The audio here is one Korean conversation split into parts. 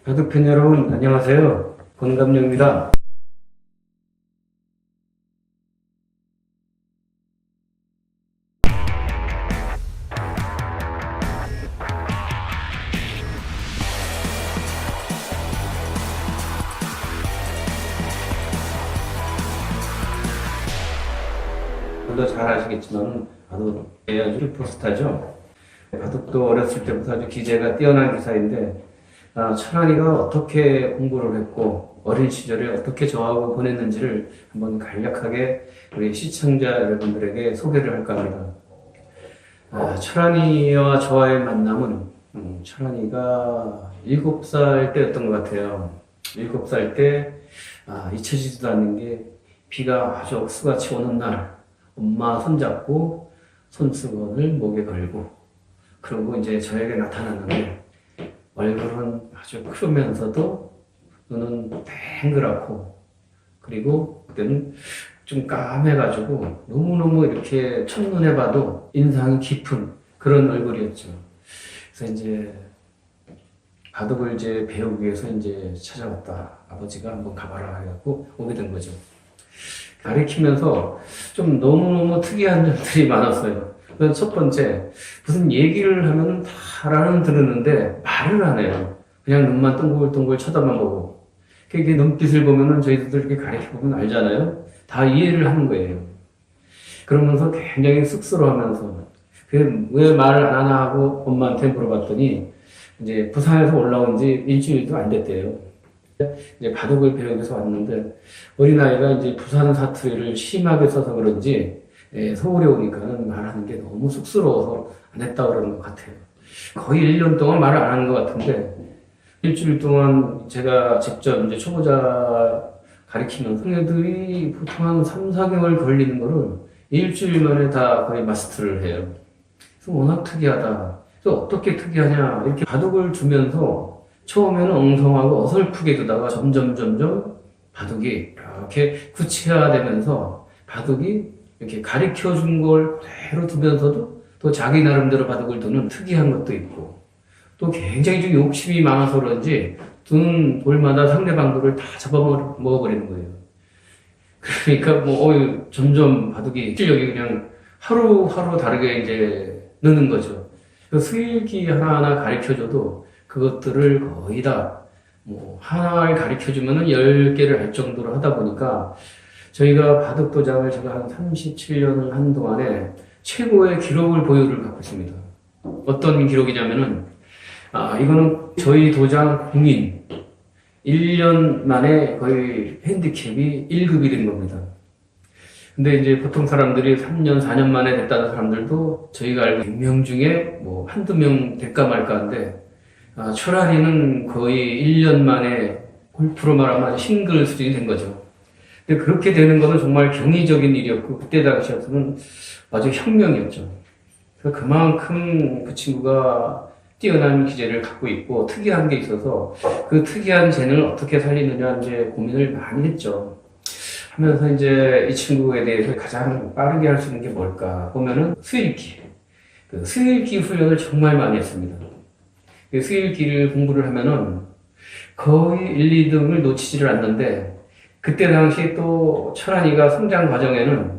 바둑팬 여러분, 안녕하세요. 권감룡입니다. 여러분도 잘 아시겠지만, 바둑 아주 슈퍼스타죠. 바둑도 어렸을 때부터 아주 기재가 뛰어난 기사인데, 천안이가 어떻게 공부를 했고 어린 시절에 어떻게 저하고 보냈는지를 한번 간략하게 우리 시청자 여러분들에게 소개를 할까 합니다. 천안이와 저와의 만남은 천안이가 7살 때였던 것 같아요. 7살 때 잊혀지지도 않는 게 비가 아주 억수같이 오는 날 엄마 손잡고 손수건을 목에 걸고 그러고 이제 저에게 나타났는데 얼굴은 아주 크면서도 눈은 뱅그랗고 그리고 그때는 좀 까매가지고 너무너무 이렇게 첫눈에 봐도 인상이 깊은 그런 얼굴이었죠. 그래서 이제 바둑을 이제 배우기 위해서 이제 찾아왔다. 아버지가 한번 가봐라 해갖고 오게 된 거죠. 가르치면서 좀 너무너무 특이한 점들이 많았어요. 첫 번째, 무슨 얘기를 하면 다라는 들었는데 말을 안 해요. 그냥 눈만 동글동글 쳐다만 보고. 그게 눈빛을 보면은 저희들 이렇게 가르쳐보면 알잖아요. 다 이해를 하는 거예요. 그러면서 굉장히 쑥스러워하면서 왜 말을 안 하나 하고 엄마한테 물어봤더니 이제 부산에서 올라온 지 일주일도 안 됐대요. 이제 바둑을 배우기 위해서 왔는데 어린아이가 이제 부산 사투리를 심하게 써서 그런지 서울에 오니까는 말하는 게 너무 쑥스러워서 안 했다고 그러는 것 같아요. 거의 1년 동안 말을 안 하는 것 같은데, 일주일 동안 제가 직접 이제 초보자 가르치면 선생님들이 보통 한 3, 4개월 걸리는 거를 일주일 만에 다 거의 마스터를 해요. 그래서 워낙 특이하다. 그래서 어떻게 특이하냐. 이렇게 바둑을 두면서 처음에는 엉성하고 어설프게 두다가 점점 바둑이 이렇게 구체화되면서 바둑이 이렇게 가르쳐 준 걸 그대로 두면서도 또 자기 나름대로 바둑을 두는 특이한 것도 있고 또 굉장히 좀 욕심이 많아서 그런지 두는 돌마다 상대방들을 다 잡아먹어버리는 거예요. 그러니까 점점 바둑이 실력이 그냥 하루하루 다르게 이제 느는 거죠. 그 수일기 하나하나 가르쳐줘도 그것들을 거의 다 하나를 가르쳐주면은 10개를 할 정도로 하다 보니까 저희가 바둑도장을 제가 한 37년을 한 동안에 최고의 기록을 보유를 갖고 있습니다. 어떤 기록이냐면은, 이거는 저희 도장 공인 1년 만에 거의 핸디캡이 1급이 된 겁니다. 근데 이제 보통 사람들이 3년, 4년 만에 됐다는 사람들도 저희가 알고 100명 중에 한두 명 될까 말까 한데, 초라리는 거의 1년 만에 골프로 말하면 아주 싱글 수준이 된 거죠. 근데 그렇게 되는 것은 정말 경이적인 일이었고, 그때 당시에서는 아주 혁명이었죠. 그래서 그만큼 그 친구가 뛰어난 기재를 갖고 있고, 특이한 게 있어서, 그 특이한 재능을 어떻게 살리느냐, 이제 고민을 많이 했죠. 하면서 이제 이 친구에 대해서 가장 빠르게 할 수 있는 게 뭘까? 보면은 수일기. 그 수일기 훈련을 정말 많이 했습니다. 그 수일기를 공부를 하면은 거의 1, 2등을 놓치지를 않는데, 그때 당시 또 천안이가 성장 과정에는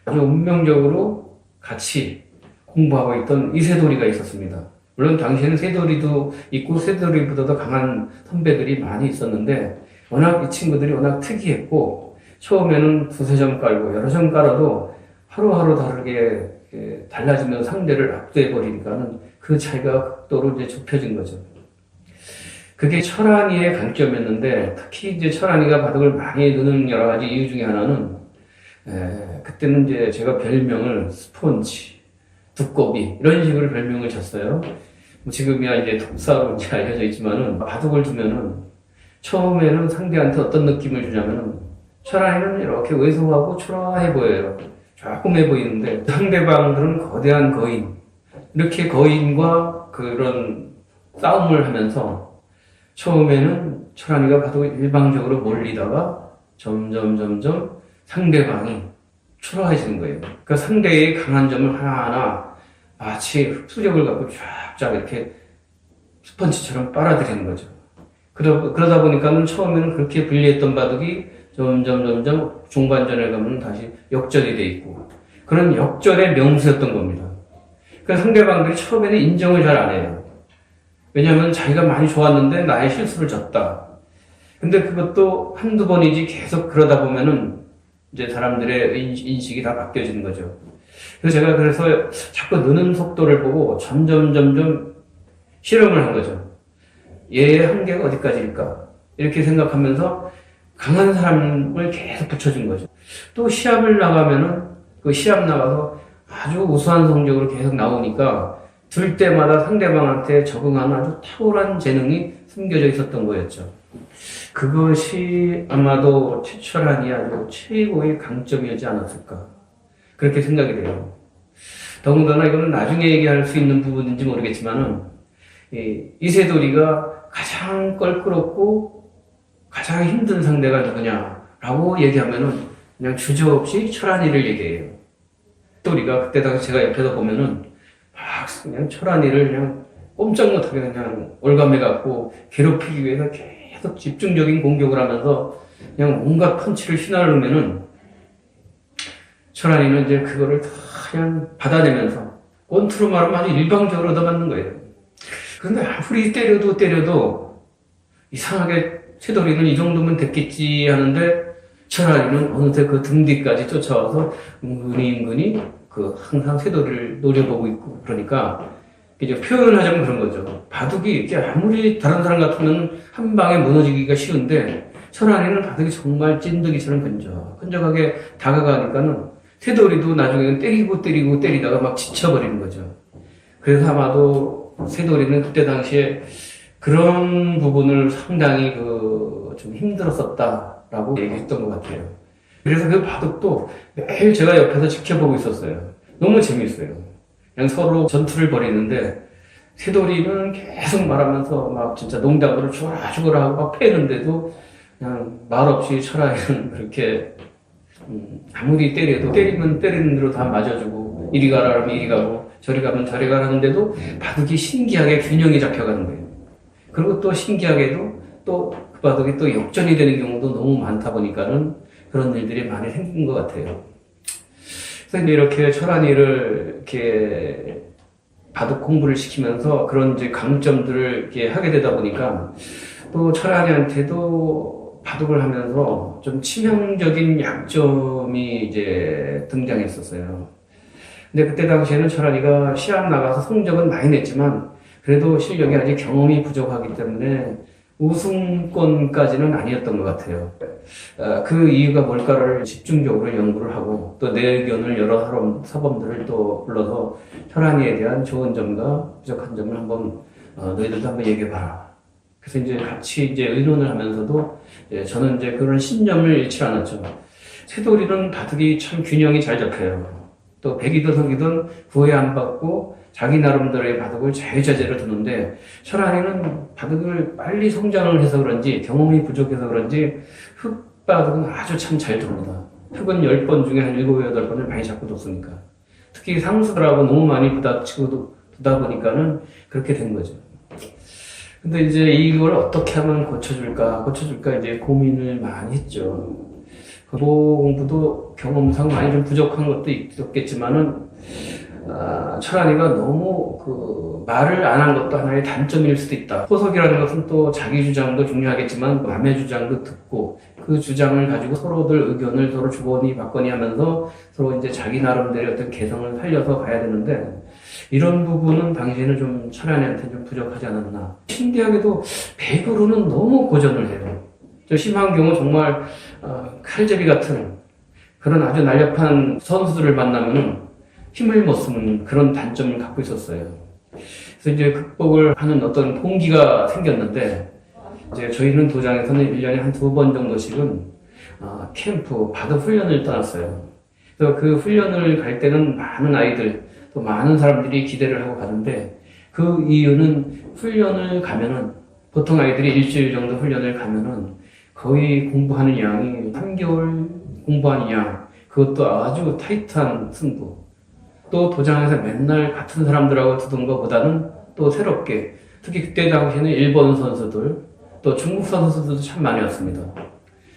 아주 운명적으로 같이 공부하고 있던 이세돌이가 있었습니다. 물론 당시에는 세돌이도 있고 세돌이보다도 강한 선배들이 많이 있었는데 워낙 이 친구들이 워낙 특이했고 처음에는 두세 점 깔고 여러 점 깔아도 하루하루 다르게 달라지면 상대를 압도해버리니까는 그 차이가 극도로 이제 좁혀진 거죠. 그게 천안이의 강점이었는데, 특히 이제 천안이가 바둑을 많이 두는 여러 가지 이유 중에 하나는, 그때는 이제 제가 별명을 스폰지, 두꺼비, 이런 식으로 별명을 졌어요. 지금이야 이제 독사로 이제 알려져 있지만은, 바둑을 두면은, 처음에는 상대한테 어떤 느낌을 주냐면은, 천안이는 이렇게 왜소하고 초라해 보여요. 조그매 보이는데, 상대방들은 거대한 거인, 이렇게 거인과 그런 싸움을 하면서, 처음에는 천안이가 바둑을 일방적으로 몰리다가 점점 상대방이 초라해지는 거예요. 그러니까 상대의 강한 점을 하나하나 마치 흡수력을 갖고 쫙쫙 이렇게 스펀지처럼 빨아들이는 거죠. 그러다 보니까는 처음에는 그렇게 불리했던 바둑이 점점 중반전에 가면 다시 역전이 돼 있고, 그런 역전의 명수였던 겁니다. 그 상대방들이 처음에는 인정을 잘 안 해요. 왜냐하면 자기가 많이 좋았는데 나의 실수를 졌다. 근데 그것도 한두 번이지 계속 그러다 보면은 이제 사람들의 인식이 다 바뀌어지는 거죠. 그래서 자꾸 느는 속도를 보고 점점 실험을 한 거죠. 얘의 한계가 어디까지일까? 이렇게 생각하면서 강한 사람을 계속 붙여준 거죠. 또 시합을 나가면은 그 시합 나가서 아주 우수한 성적으로 계속 나오니까 들 때마다 상대방한테 적응하는 아주 탁월한 재능이 숨겨져 있었던 거였죠. 그것이 아마도 최철한이 아주 최고의 강점이었지 않았을까. 그렇게 생각이 돼요. 더군다나 이거는 나중에 얘기할 수 있는 부분인지 모르겠지만은, 이세돌이가 가장 껄끄럽고 가장 힘든 상대가 누구냐라고 얘기하면은 그냥 주저없이 철한이를 얘기해요. 이세돌이가 그때 당시 제가 옆에서 보면은 막 그냥 철한이를 그냥 꼼짝 못하게 그냥 올감해갖고 괴롭히기 위해서 계속 집중적인 공격을 하면서 그냥 온갖 펀치를 휘날르면은 철한이는 이제 그거를 다 그냥 받아내면서 권투로 말하면 아주 일방적으로 얻어맞는 거예요. 그런데 아무리 때려도 이상하게 세돌이는 이 정도면 됐겠지 하는데 철한이는 어느새 그 등 뒤까지 쫓아와서 은근히 항상 세돌이를 노려보고 있고, 그러니까 이제 표현을 하자면 그런 거죠. 바둑이 이렇게 아무리 다른 사람 같으면 한 방에 무너지기가 쉬운데 철한이는 바둑이 정말 찐득이처럼 끈적하게 다가가니까는 세돌이도 나중에는 때리고 때리다가 막 지쳐버리는 거죠. 그래서 아마도 세돌이는 그때 당시에 그런 부분을 상당히 좀 힘들었었다라고 얘기했던 것 같아요. 그래서 그 바둑도 매일 제가 옆에서 지켜보고 있었어요. 너무 재밌어요. 그냥 서로 전투를 벌이는데 세돌이는 계속 말하면서 막 진짜 농담으로 죽어라 하고 막 패는데도 그냥 말없이 철학이는 그렇게 아무리 때리면 때리는 대로 다 맞아주고, 이리 가라 하면 이리 가고 저리 가면 저리 가라 하는데도 바둑이 신기하게 균형이 잡혀가는 거예요. 그리고 또 신기하게도 또 그 바둑이 또 역전이 되는 경우도 너무 많다 보니까는 그런 일들이 많이 생긴 것 같아요. 그래서 이렇게 철한이를 이렇게 바둑 공부를 시키면서 그런 이제 강점들을 이렇게 하게 되다 보니까 또 철한이한테도 바둑을 하면서 좀 치명적인 약점이 이제 등장했었어요. 근데 그때 당시에는 철한이가 시합 나가서 성적은 많이 냈지만 그래도 실력이 아직 경험이 부족하기 때문에 우승권까지는 아니었던 것 같아요. 그 이유가 뭘까를 집중적으로 연구를 하고 또 내 의견을 여러 사범들을 또 불러서 철한이에 대한 좋은 점과 부족한 점을 한번 너희들도 한번 얘기해봐라. 그래서 이제 같이 이제 의논을 하면서도 저는 이제 그런 신념을 잃지 않았죠. 세돌이는 바둑이 참 균형이 잘 잡혀요. 또 백이든 석이든 구애 안 받고 자기 나름대로의 바둑을 자유자재로 두는데 철한이는 바둑을 빨리 성장을 해서 그런지 경험이 부족해서 그런지 흙바둑은 아주 참 잘 둡니다. 흙은 10번 중에 한 7, 8번을 많이 잡고 뒀으니까. 특히 상수들하고 너무 많이 부닥치고 두다 보니까는 그렇게 된 거죠. 근데 이제 이걸 어떻게 하면 고쳐줄까 이제 고민을 많이 했죠. 공부도 경험상 많이 좀 부족한 것도 있었겠지만은, 철한이가 너무 말을 안 한 것도 하나의 단점일 수도 있다. 호석이라는 것은 또 자기 주장도 중요하겠지만 남의 주장도 듣고 그 주장을 가지고 서로들 의견을 서로 주거니 받거니 하면서 서로 이제 자기 나름대로 어떤 개성을 살려서 가야 되는데 이런 부분은 당시에는 좀 철한이한테 좀 부족하지 않았나. 신기하게도 배구로는 너무 고전을 해요. 저 심한 경우 정말 칼제비 같은 그런 아주 날렵한 선수들을 만나면은 힘을 못 쓰는 그런 단점을 갖고 있었어요. 그래서 이제 극복을 하는 어떤 동기가 생겼는데, 이제 저희는 도장에서는 1년에 한 2번 정도씩은 캠프, 바둑 훈련을 떠났어요. 그래서 그 훈련을 갈 때는 많은 아이들, 또 많은 사람들이 기대를 하고 가는데, 그 이유는 훈련을 가면은, 보통 아이들이 일주일 정도 훈련을 가면은 거의 공부하는 양이 3개월 공부하는 양, 그것도 아주 타이트한 승부. 또 도장에서 맨날 같은 사람들하고 두던 것보다는 또 새롭게, 특히 그때 당시에는 일본 선수들, 또 중국 선수들도 참 많이 왔습니다.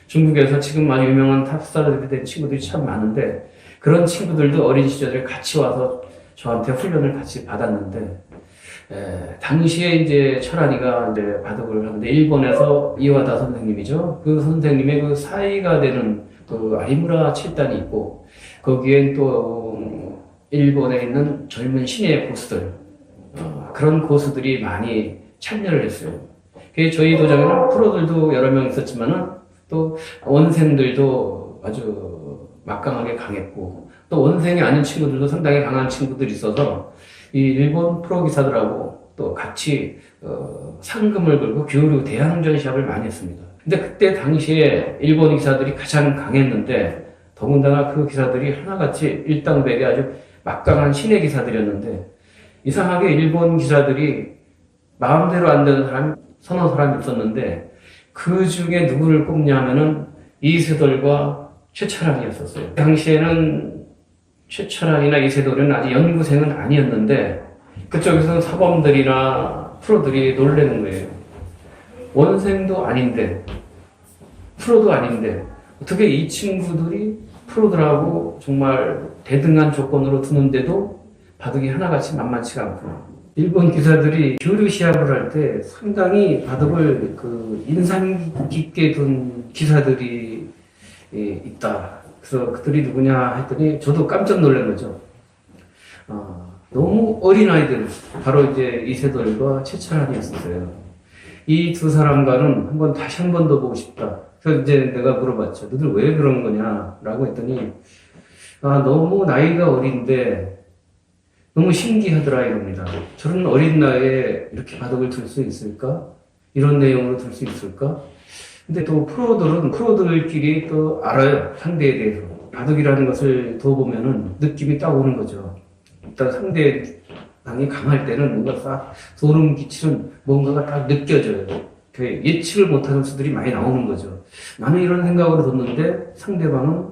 중국에서 지금 많이 유명한 탑스타들이 된 친구들이 참 많은데 그런 친구들도 어린 시절에 같이 와서 저한테 훈련을 같이 받았는데 당시에 이제 철환이가 이제 바둑을 하는데 일본에서 이와다 선생님이죠. 그 선생님의 그 사이가 되는 그 아리무라 7단이 있고 거기엔 또 일본에 있는 젊은 신예 고수들 그런 고수들이 많이 참여를 했어요. 저희 도장에는 프로들도 여러 명 있었지만은 또 원생들도 아주 막강하게 강했고 또 원생이 아닌 친구들도 상당히 강한 친구들이 있어서 이 일본 프로 기사들하고 또 같이 상금을 걸고 교류 대항전 시합을 많이 했습니다. 근데 그때 당시에 일본 기사들이 가장 강했는데 더군다나 그 기사들이 하나같이 일당백의 아주 막강한 신예 기사들이었는데 이상하게 일본 기사들이 마음대로 안 되는 사람이 서너 사람이 있었는데 그 중에 누구를 꼽냐면은 이세돌과 최철환이었었어요. 당시에는 최철환이나 이세돌은 아직 연구생은 아니었는데 그쪽에서는 사범들이나 프로들이 놀래는 거예요. 원생도 아닌데 프로도 아닌데 어떻게 이 친구들이 프로들하고 정말 대등한 조건으로 두는데도 바둑이 하나같이 만만치가 않구나. 일본 기사들이 교류 시합을 할 때 상당히 바둑을 인상 깊게 둔 기사들이 있다. 그래서 그들이 누구냐 했더니 저도 깜짝 놀란 거죠. 너무 어린 아이들, 바로 이제 이세돌과 최철환이었어요. 이 두 사람과는 다시 한 번 더 보고 싶다. 그래서 이제 내가 물어봤죠. 너들 왜 그런 거냐? 라고 했더니, 너무 나이가 어린데, 너무 신기하더라, 이럽니다. 저런 어린 나이에 이렇게 바둑을 둘 수 있을까? 이런 내용으로 둘 수 있을까? 근데 또 프로들끼리 또 알아요. 상대에 대해서. 바둑이라는 것을 더 보면은 느낌이 딱 오는 거죠. 일단 상대방이 강할 때는 뭔가 싹 소름 끼치는 뭔가가 딱 느껴져요. 예측을 못하는 수들이 많이 나오는 거죠. 나는 이런 생각으로 뒀는데 상대방은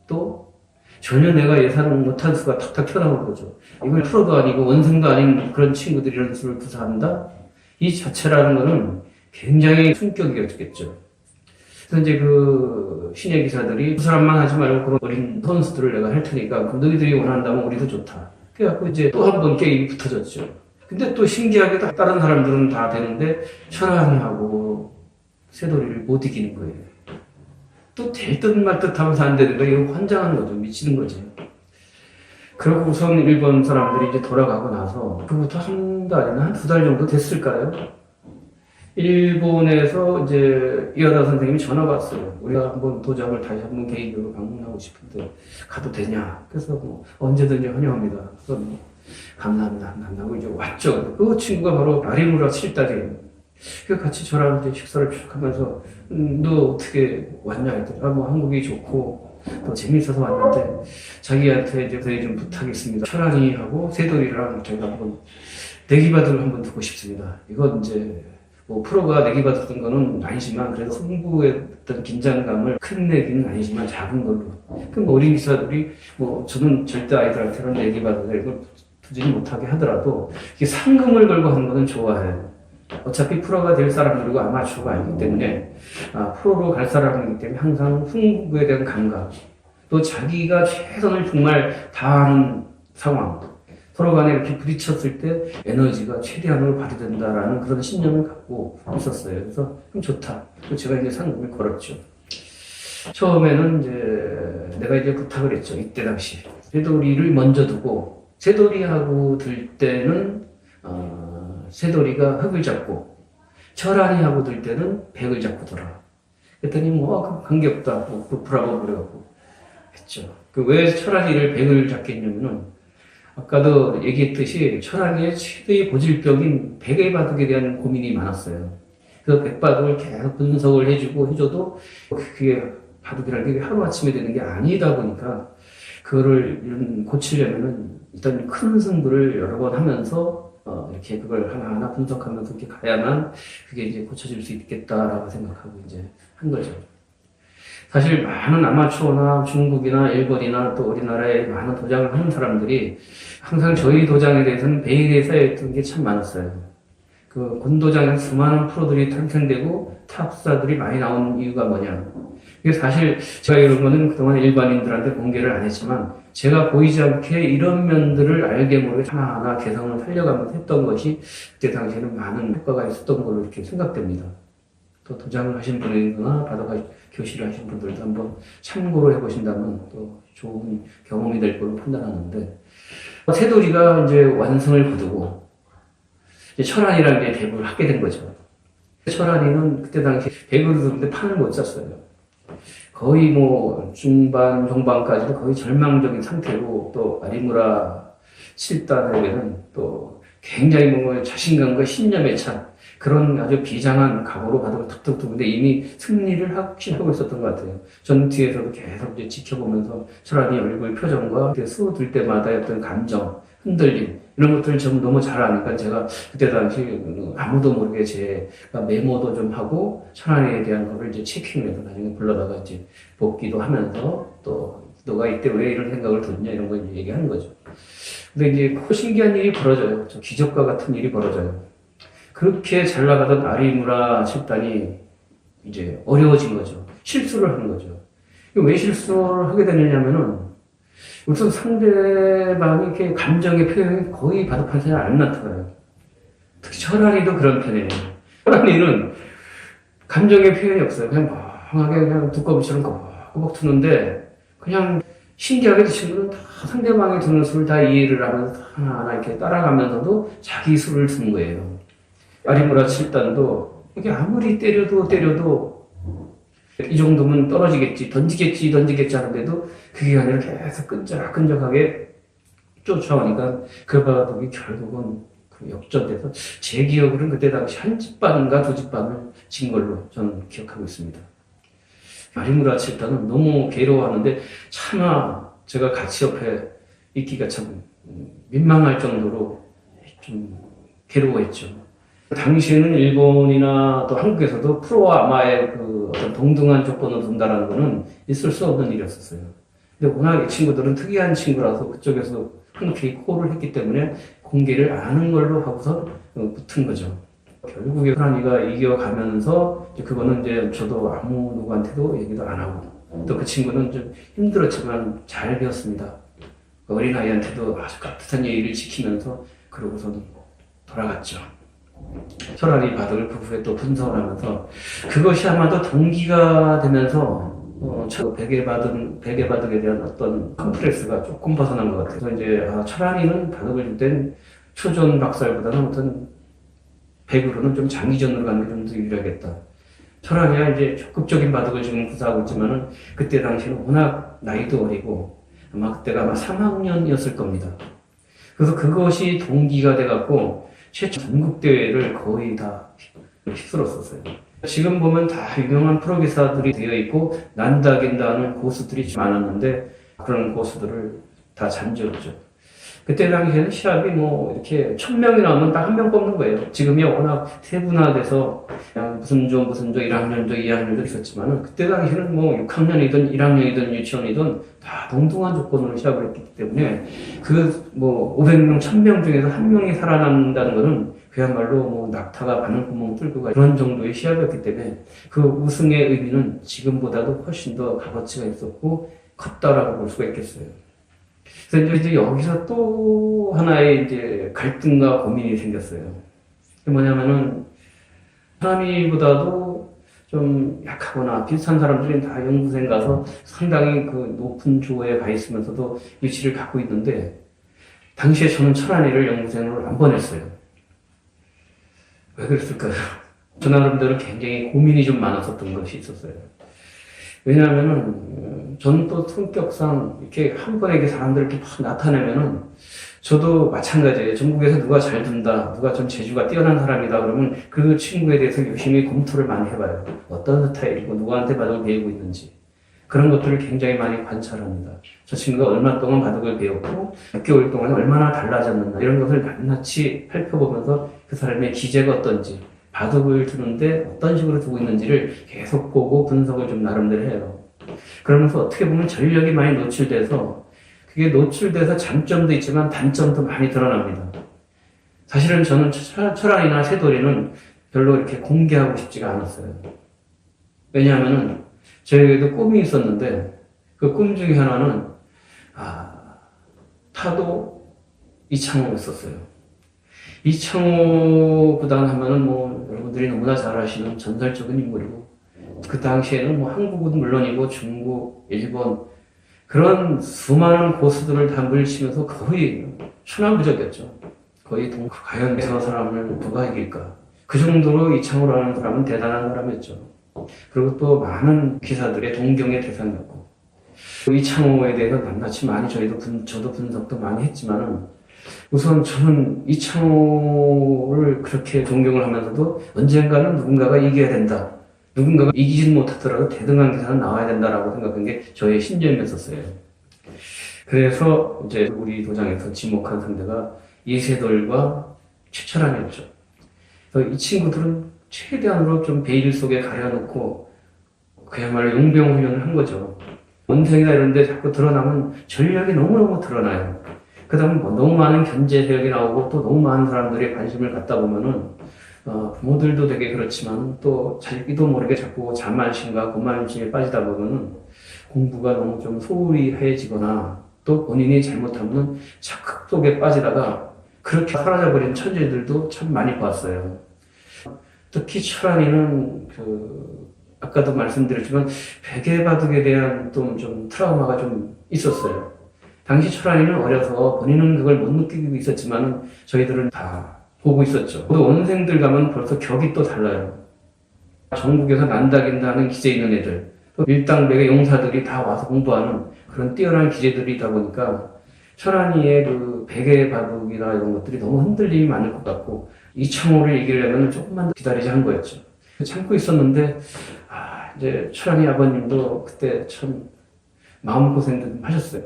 또 전혀 내가 예상 못한 수가 탁탁 튀어나오는 거죠. 이걸 프로도 아니고 원생도 아닌 그런 친구들이 이런 수를 구사한다? 이 자체라는 거는 굉장히 충격이었겠죠. 그래서 이제 신예 기사들이 그 사람만 하지 말고 그런 어린 선수들을 내가 할 테니까 그럼 너희들이 원한다면 우리도 좋다. 그래갖고 이제 또 한 번 게임이 붙어졌죠. 근데 또 신기하게 다른 사람들은 다 되는데 철환이하고 세돌이를 못 이기는 거예요. 또 될 듯 말 듯 하면서 안 되는 거예요. 이거 환장하는 거죠. 미치는 거죠. 그러고 우선 일본 사람들이 이제 돌아가고 나서 그부터 한 달이나 한 두 달 정도 됐을까요? 일본에서 이제 이하다 선생님이 전화가 왔어요. 우리가 한번 도장을 다시 한번 개인적으로 방문하고 싶은데 가도 되냐? 그래서 언제든지 환영합니다. 그래서 감사합니다. 하고 이제 왔죠. 그 친구가 바로 아리무라 7달이에요. 그 같이 저랑 이제 식사를 쭉 하면서 너 어떻게 왔냐 했더니 한국이 좋고 또 재미있어서 왔는데 자기한테 이제 저희 좀 부탁했습니다. 철환이하고 세돌이랑 제가 한번 내기바둑을 한번 두고 싶습니다. 이건 이제 프로가 내기 받았던 거는 아니지만 그래도 승부의 어떤 긴장감을 큰 내기는 아니지만 작은 걸로. 그럼 어린 기사들이 저는 절대 아이들한테는 내기 받아서 이걸 두지 못하게 하더라도 이게 상금을 걸고 하는 거는 좋아해요. 어차피 프로가 될 사람들이고 아마추어가 아니기 때문에 프로로 갈 사람이기 때문에 항상 승부에 대한 감각 또 자기가 최선을 정말 다하는 상황 서로 간에 이렇게 부딪혔을 때 에너지가 최대한으로 발휘된다라는 그런 신념을 갖고 있었어요. 그래서 그럼 좋다. 그래서 제가 이제 상금을 걸었죠. 처음에는 이제 내가 이제 부탁을 했죠. 이때 당시 세돌이를 먼저 두고 세돌이하고 들 때는 세돌이가 흙을 잡고 철환이하고 들 때는 백을 잡고 돌아. 그랬더니 관계없다. 브라보 그래갖고 했죠. 왜 철환이를 백을 잡게 했냐면은 아까도 얘기했듯이 철학의 최대의 고질병인 백의 바둑에 대한 고민이 많았어요. 그래서 백바둑을 계속 분석을 해줘도 그게 바둑이라는 게 하루아침에 되는 게 아니다 보니까 그거를 고치려면은 일단 큰 승부를 여러 번 하면서 이렇게 그걸 하나하나 분석하면서 이렇게 가야만 그게 이제 고쳐질 수 있겠다라고 생각하고 이제 한 거죠. 사실 많은 아마추어나 중국이나 일본이나 또 우리나라에 많은 도장을 하는 사람들이 항상 저희 도장에 대해서는 베일에 쌓여있던 게 참 많았어요. 그 군도장에서 수많은 프로들이 탄생되고 탑스타들이 많이 나온 이유가 뭐냐. 이게 사실 제가 이런 거는 그동안 일반인들한테 공개를 안 했지만 제가 보이지 않게 이런 면들을 알게 모르게 하나하나 개성을 살려가면서 했던 것이 그때 당시에는 많은 효과가 있었던 걸로 이렇게 생각됩니다. 또 도장을 하신 분이나 바다가 교실을 하신 분들도 한번 참고로 해보신다면 또 좋은 경험이 될 걸로 판단하는데 새돌이가 이제 완성을 거두고 이제 철안이라는 게 데뷔를 하게 된 거죠. 철안이는 그때 당시 배구를 두는데 판을 못 짰어요. 거의 뭐 중반, 종반까지도 거의 절망적인 상태로 또 아리무라 7단에게는 또 굉장히 뭐 자신감과 신념에 찬 그런 아주 비장한 각오로 바닥을 툭툭 두는데 이미 승리를 확신하고 있었던 것 같아요. 전 뒤에서도 계속 이제 지켜보면서 철안이 얼굴 표정과 수들 때마다 어떤 감정, 흔들림 이런 것들을 전 너무 잘 아니까 제가 그때 당시 아무도 모르게 제가 메모도 좀 하고 철안이에 대한 거를 이제 체킹해서 나중에 불러다가 이제 복기도 하면서 또 너가 이때 왜 이런 생각을 뒀냐 이런 걸 이제 얘기하는 거죠. 근데 이제 신기한 일이 벌어져요. 기적과 같은 일이 벌어져요. 그렇게 잘 나가던 아리무라 7단이 이제 어려워진 거죠. 실수를 하는 거죠. 왜 실수를 하게 되느냐면은 우선 상대방이 이렇게 감정의 표현이 거의 바둑판에 안 나타나요. 특히 철안이도 그런 편이에요. 철안이는 감정의 표현이 없어요. 그냥 멍하게 그냥 두꺼비처럼 꼬박꼬박 두는데 그냥 신기하게도 친구는 다 상대방이 두는 수를 다 이해를 하면서 하나하나 이렇게 따라가면서도 자기 수를 두는 거예요. 아리무라 7단도 이게 아무리 때려도 이 정도면 떨어지겠지, 던지겠지 하는데도 그게 아니라 계속 끈적끈적하게 쫓아오니까 그 바둑이 결국은 그 역전돼서 제 기억으로는 그때 당시 한 집반인가 두 집반을 진 걸로 저는 기억하고 있습니다. 아리무라 7단은 너무 괴로워하는데 차마 제가 같이 옆에 있기가 참 민망할 정도로 좀 괴로워했죠. 당시에는 일본이나 또 한국에서도 프로와 아마의 그 어떤 동등한 조건을 둔다라는 거는 있을 수 없는 일이었었어요. 근데 워낙 이 친구들은 특이한 친구라서 그쪽에서 흔쾌히 콜을 했기 때문에 공개를 안 하는 걸로 하고서 붙은 거죠. 결국에 호란이가 이겨가면서 이제 그거는 이제 저도 아무 누구한테도 얘기도 안 하고 또 그 친구는 좀 힘들었지만 잘 배웠습니다. 어린아이한테도 아주 깍듯한 예의를 지키면서 그러고서는 돌아갔죠. 철안이 바둑을 그 후에 또 분석을 하면서 그것이 아마도 동기가 되면서 베개 바둑에 대한 어떤 컴플렉스가 조금 벗어난 것 같아요. 그래서 이제 철안이는 바둑을 줄 땐 초전 박살보다는 어떤 백으로는 좀 장기전으로 가는 게 좀 더 유리하겠다. 철안이야 이제 적극적인 바둑을 지금 구사하고 있지만은 그때 당시는 워낙 나이도 어리고 그때가 아마 3학년이었을 겁니다. 그래서 그것이 동기가 돼갖고 최초 전국대회를 거의 다 휩쓸었었어요. 지금 보면 다 유명한 프로기사들이 되어 있고 난다긴다 하는 고수들이 많았는데 그런 고수들을 다 잠재웠죠. 그때 당시에는 시합이 뭐 이렇게 1000명이 나오면 딱 한 명 뽑는 거예요. 지금이 워낙 세분화돼서 그냥 무슨 조 1학년조 2학년조 있었지만은 그때 당시에는 뭐 6학년이든 1학년이든 유치원이든 다 동등한 조건으로 시합을 했기 때문에 그 뭐 500명 1000명 중에서 한 명이 살아남는다는 거는 그야말로 뭐 낙타가 바늘구멍 뚫고 가 그런 정도의 시합이었기 때문에 그 우승의 의미는 지금보다도 훨씬 더 값어치가 있었고 컸다라고 볼 수가 있겠어요. 그래서 이제 여기서 또 하나의 이제 갈등과 고민이 생겼어요. 그게 뭐냐면은 사람이보다도 좀 약하거나 비슷한 사람들이 다 연구생 가서 상당히 그 높은 조에 가 있으면서도 위치를 갖고 있는데 당시에 저는 철안이를 연구생으로 안 보냈어요. 왜 그랬을까요? 저 나름대로 굉장히 고민이 좀 많았었던 것이 있었어요. 왜냐하면은 저는 또 성격상 이렇게 한 번에 이렇게 사람들을 이렇게 막 나타내면은 저도 마찬가지예요. 전국에서 누가 잘 둔다, 누가 좀 재주가 뛰어난 사람이다 그러면 그 친구에 대해서 열심히 검토를 많이 해봐요. 어떤 스타일이고 누구한테 바둑을 배우고 있는지 그런 것들을 굉장히 많이 관찰합니다. 저 친구가 얼마 동안 바둑을 배웠고 몇 개월 동안 얼마나 달라졌는가 이런 것을 낱낱이 살펴보면서 그 사람의 기재가 어떤지 바둑을 두는데 어떤 식으로 두고 있는지를 계속 보고 분석을 좀 나름대로 해요. 그러면서 어떻게 보면 전력이 많이 노출돼서 그게 노출돼서 장점도 있지만 단점도 많이 드러납니다. 사실은 저는 철안이나 새돌이는 별로 이렇게 공개하고 싶지가 않았어요. 왜냐하면은 저에게도 꿈이 있었는데 그 꿈 중에 하나는 타도 이창호였었어요. 이창호 구단 하면은 뭐 여러분들이 너무나 잘 아시는 전설적인 인물이고 그 당시에는 뭐 한국은 물론이고 중국, 일본 그런 수많은 고수들을 다 물리치면서 거의 천하무적이었죠. 거의 과연 저 사람을 누가 이길까? 그 정도로 이창호라는 사람은 대단한 사람이었죠. 그리고 또 많은 기사들의 동경의 대상이었고 이창호에 대해서 낱낱이 많이 저도 분석도 많이 했지만은 우선 저는 이창호를 그렇게 존경을 하면서도 언젠가는 누군가가 이겨야 된다. 누군가가 이기진 못하더라도 대등한 기사는 나와야 된다라고 생각한 게 저의 신념이었었어요. 그래서 이제 우리 도장에서 지목한 상대가 이세돌과 최철환이었죠. 그래서 이 친구들은 최대한으로 좀 베일 속에 가려놓고 그야말로 용병 훈련을 한 거죠. 원생이나 이런 데 자꾸 드러나면 전력이 너무너무 드러나요. 그 다음에 뭐 너무 많은 견제 세력이 나오고 또 너무 많은 사람들이 관심을 갖다 보면은 부모들도 되게 그렇지만 또 자기도 모르게 자꾸 자만심과 고만심에 빠지다 보면은 공부가 너무 좀 소홀히해지거나 또 본인이 잘못하면 착각 속에 빠지다가 그렇게 사라져버린 천재들도 참 많이 봤어요. 특히 철안이는 아까도 말씀드렸지만 베개바둑에 대한 좀 트라우마가 좀 있었어요. 당시 철안이는 어려서 본인은 그걸 못 느끼고 있었지만 저희들은 다 보고 있었죠. 또 원생들 가면 벌써 격이 또 달라요. 전국에서 난다긴다는 기재 있는 애들, 또 일당백의 용사들이 다 와서 공부하는 그런 뛰어난 기재들이다 보니까 철안이의 그 베개바둑이나 이런 것들이 너무 흔들림이 많을 것 같고 이창호를 이기려면 조금만 더 기다리자 한 거였죠. 참고 있었는데 이제 철안이 아버님도 그때 참 마음고생도 하셨어요.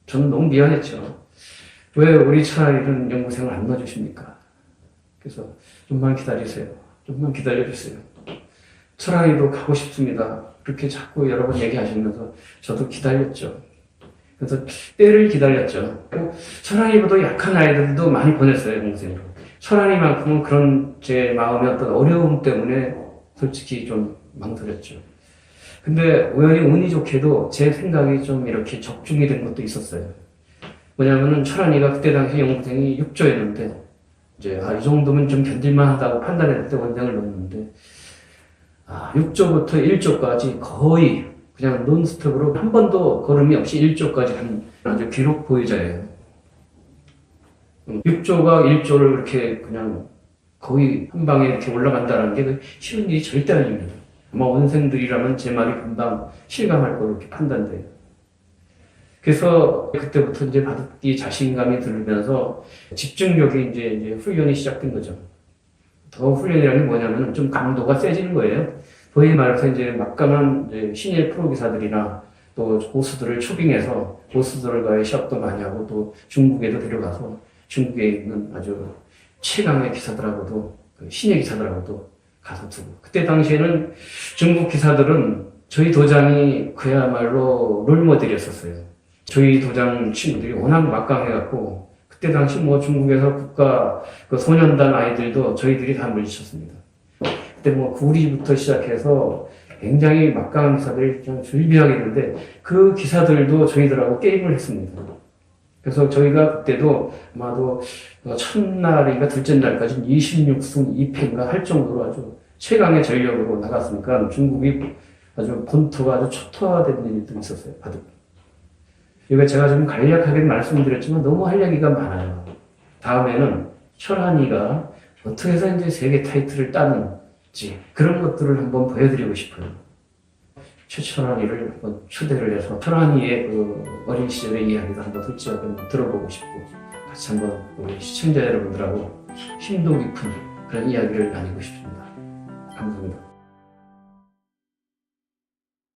저는 너무 미안했죠. 왜 우리 철안이는 연구생을 안 넣어주십니까? 그래서 좀만 기다리세요. 좀만 기다려주세요. 철안이도 가고 싶습니다. 그렇게 자꾸 여러 번 얘기하시면서 저도 기다렸죠. 그래서 때를 기다렸죠. 철안이보다 약한 아이들도 많이 보냈어요, 연구생으로. 철안이만큼은 그런 제 마음의 어떤 어려움 때문에 솔직히 좀 망설였죠. 근데 우연히 운이 좋게도 제 생각이 좀 이렇게 적중이 된 것도 있었어요. 뭐냐면은 철안이가 그때 당시 연구생이 6조였는데 이제 이 정도면 좀 견딜만 하다고 판단했을 때 원장을 넣었는데 6조부터 1조까지 거의 그냥 논스톱으로 한 번도 걸음이 없이 1조까지 한 아주 기록 보유자예요. 6조가 1조를 이렇게 그냥 거의 한 방에 이렇게 올라간다는 게 쉬운 일이 절대 아닙니다. 아마 원생들이라면 제 말이 금방 실감할 거로 이렇게 판단돼요. 그래서 그때부터 이제 바둑기 자신감이 들면서 집중력이 이제 훈련이 시작된 거죠. 더 훈련이라는 게 뭐냐면 좀 강도가 세지는 거예요. 소위 말해서 이제 막강한 이제 신예 프로기사들이나 또 고수들을 초빙해서 고수들과의 시합도 많이 하고 또 중국에도 데려가서 중국에 있는 아주 최강의 기사들하고도 신예 기사들하고도 가서 두고 그때 당시에는 중국 기사들은 저희 도장이 그야말로 롤모델이었었어요. 저희 도장 친구들이 워낙 막강해갖고 그때 당시 뭐 중국에서 국가 그 소년단 아이들도 저희들이 다 물리쳤습니다. 그때 뭐 구리부터 시작해서 굉장히 막강한 기사들이 좀 줄비하게 있는데 그 기사들도 저희들하고 게임을 했습니다. 그래서 저희가 그때도 아마도 첫날인가 둘째 날까지 26승 2패인가 할 정도로 아주 최강의 전력으로 나갔으니까 중국이 아주 본토가 아주 초토화된 일도 있었어요. 바둑. 이거 제가 좀 간략하게 말씀드렸지만 너무 할 얘기가 많아요. 다음에는 철환이가 어떻게 해서 이제 세계 타이틀을 따는지 그런 것들을 한번 보여드리고 싶어요. 최철환이를 한번 초대를 해서 철환이의 그 어린 시절의 이야기도 한번 솔직하게 들어보고 싶고 같이 한번 우리 시청자 여러분들하고 심도 깊은 그런 이야기를 나누고 싶습니다. 감사합니다.